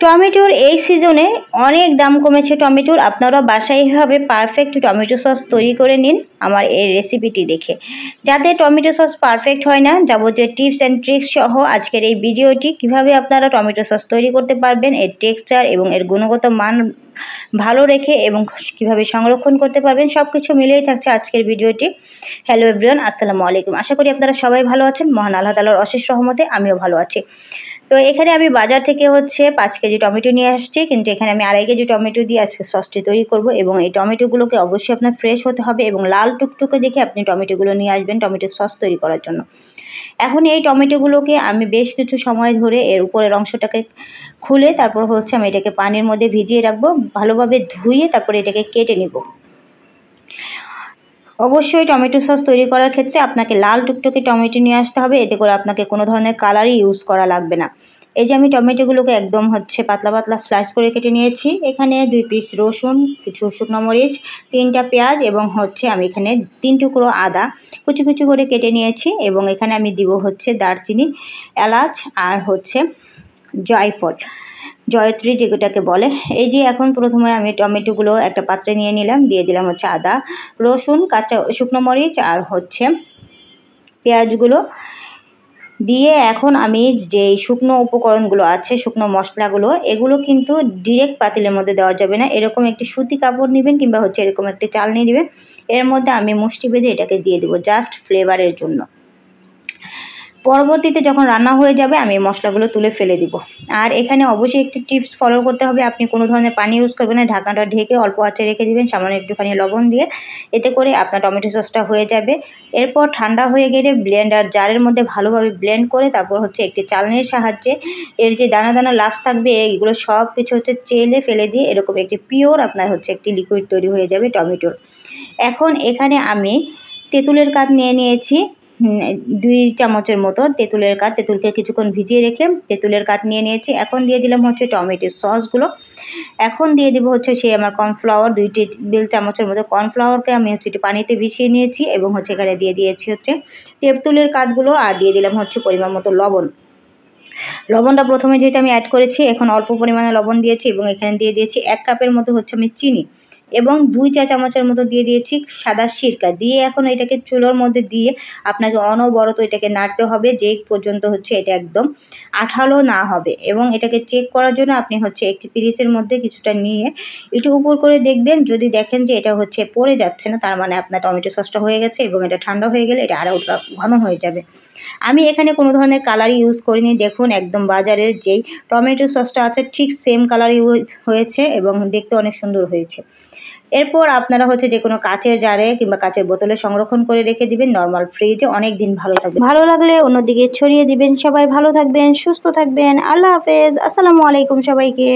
টমেটোর এই সিজনে অনেক দাম কমেছে টমেটোর। আপনারা বাসায় এভাবে পারফেক্ট টমেটো সস তৈরি করে নিন আমার এই রেসিপিটি দেখে। যাদের টমেটো সস পারফেক্ট হয় না, যাবতীয় টিপস অ্যান্ড ট্রিক্স সহ আজকের এই ভিডিওটি কিভাবে আপনারা টমেটো সস তৈরি করতে পারবেন, এর টেক্সচার এবং এর গুণগত মান ভালো রেখে এবং কিভাবে সংরক্ষণ করতে পারবেন, সব কিছু মিলিয়েই থাকছে আজকের ভিডিওটি। হ্যালো এভরিওয়ান, আসসালামু আলাইকুম। আশা করি আপনারা সবাই ভালো আছেন। মহান আল্লাহ তাআলার অশেষ রহমতে আমিও ভালো আছি। তো এখানে আমি বাজার থেকে 5 কেজি টমেটো নিয়ে আসছি, কিন্তু এখানে আমি 2.5 কেজি টমেটো দিয়ে আজকে সসটি তৈরি করব। এবং এই টমেটোগুলোকে অবশ্যই আপনার ফ্রেশ হতে হবে এবং লাল টুকটুকে দেখে আপনি টমেটোগুলো নিয়ে আসবেন টমেটোর সস তৈরি করার জন্য। এখন এই টমেটোগুলোকে আমি বেশ কিছু সময় ধরে এর উপরের অংশটাকে খুলে তারপর আমি এটাকে পানির মধ্যে ভিজিয়ে রাখবো, ভালোভাবে ধুয়ে তারপরে এটাকে কেটে নিব। অবশ্যই টমেটো সস তৈরি করার ক্ষেত্রে আপনাকে লাল টুকটুকে টমেটো নিয়ে আসতে হবে, এতে করে আপনাকে কোনো ধরনের কালারই ইউজ করা লাগবে না। এই যে আমি টমেটোগুলোকে একদম পাতলা পাতলা স্লাইস করে কেটে নিয়েছি। এখানে 2 পিস রসুন, কিছু শুকনো মরিচ, 3টা পেঁয়াজ এবং আমি এখানে 3 টুকরো আদা কুচি কুচি করে কেটে নিয়েছি। এবং এখানে আমি দিব দারচিনি, এলাচ আর জয়ফল, জয়ত্রী যেটাকে বলে। এই যে এখন প্রথমে আমি টমেটোগুলো একটা পাত্রে নিয়ে নিলাম, দিয়ে দিলাম আদা, রসুন, কাঁচা শুকনো মরিচ আর পেঁয়াজগুলো দিয়ে এখন আমি যে শুকনো উপকরণগুলো আছে, শুকনো মশলাগুলো, এগুলো কিন্তু ডিরেক্ট পাতিলের মধ্যে দেওয়া যাবে না। এরকম একটি সুতি কাপড় নেবেন কিংবা এরকম একটি চালনি নেবেন, এর মধ্যে আমি মুষ্টি বেঁধে এটাকে দিয়ে দেবো জাস্ট ফ্লেভারের জন্য। পরবর্তীতে যখন রান্না হয়ে যাবে আমি মশলাগুলো তুলে ফেলে দিব। আর এখানে অবশ্যই একটি টিপস ফলো করতে হবে, আপনি কোনো ধরনের পানি ইউজ করবেন না, ঢাকনাটা ঢেকে অল্প আঁচে রেখে দিবেন সামান্য একটুখানি লবণ দিয়ে, এতে করে আপনার টমেটো সসটা হয়ে যাবে। এরপর ঠান্ডা হয়ে গেলে ব্লেন্ডার জারের মধ্যে ভালোভাবে ব্লেন্ড করে তারপর একটি চালনির সাহায্যে এর যে দানা দানা লাফ থাকবে এগুলো সব কিছু চেলে ফেলে দিয়ে এরকম একটি পিওর আপনার একটি লিকুইড তৈরি হয়ে যাবে টমেটোর। এখন এখানে আমি তেঁতুলের কাঠ নিয়ে নিয়েছি 2 চামচের মতো তেঁতুলের কাঠ। তেঁতুলকে কিছুক্ষণ ভিজিয়ে রেখে তেঁতুলের কাঠ নিয়ে নিয়েছি। এখন দিয়ে দিলাম টমেটো সসগুলো। এখন দিয়ে দিব সেই আমার কর্নফ্লাওয়ার 2 টেবিল চামচের মতো কর্নফ্লাওয়ারকে আমি একটু পানিতে ভিজিয়ে নিয়েছি এবং এখানে দিয়ে দিয়েছি তেঁতুলের কাঠগুলো আর দিয়ে দিলাম পরিমাণ মতো লবণ। লবণটা প্রথমে যেহেতু আমি অ্যাড করেছি, এখন অল্প পরিমাণে লবণ দিয়েছি এবং এখানে দিয়ে দিয়েছি 1 কাপের মতো আমি চিনি এবং 2 চা চামচের মতো দিয়ে দিয়েছি সাদা সিরকা। দিয়ে এখন এটাকে চুলোর মধ্যে দিয়ে আপনাকে অনবরত এটাকে নাড়তে হবে যেই পর্যন্ত এটা একদম আঠালো না হবে। এবং এটাকে চেক করার জন্য আপনি একটি পিরিচের মধ্যে কিছুটা নিয়ে একটু উপর করে দেখবেন, যদি দেখেন যে এটা পড়ে যাচ্ছে না, তার মানে আপনার টমেটো সসটা হয়ে গেছে এবং এটা ঠান্ডা হয়ে গেলে এটা আরও ঘন হয়ে যাবে। আমি এখানে কোনো ধরনের কালার ইউজ করিনি, দেখুন একদম বাজারের যেই টমেটো সসটা আছে ঠিক সেম কালার ইউজ হয়েছে এবং দেখতে অনেক সুন্দর হয়েছে। এরপর আপনারা যে কোনো কাচের জারে কিংবা কাচের বোতলে সংরক্ষণ করে রেখে দিবেন নর্মাল ফ্রিজে, অনেক দিন ভালো থাকবে। ভালো লাগলে অন্যদিকে ছড়িয়ে দিবেন। সবাই ভালো থাকবেন, সুস্থ থাকবেন। আল্লাহ হাফেজ, আসসালামু আলাইকুম সবাইকে।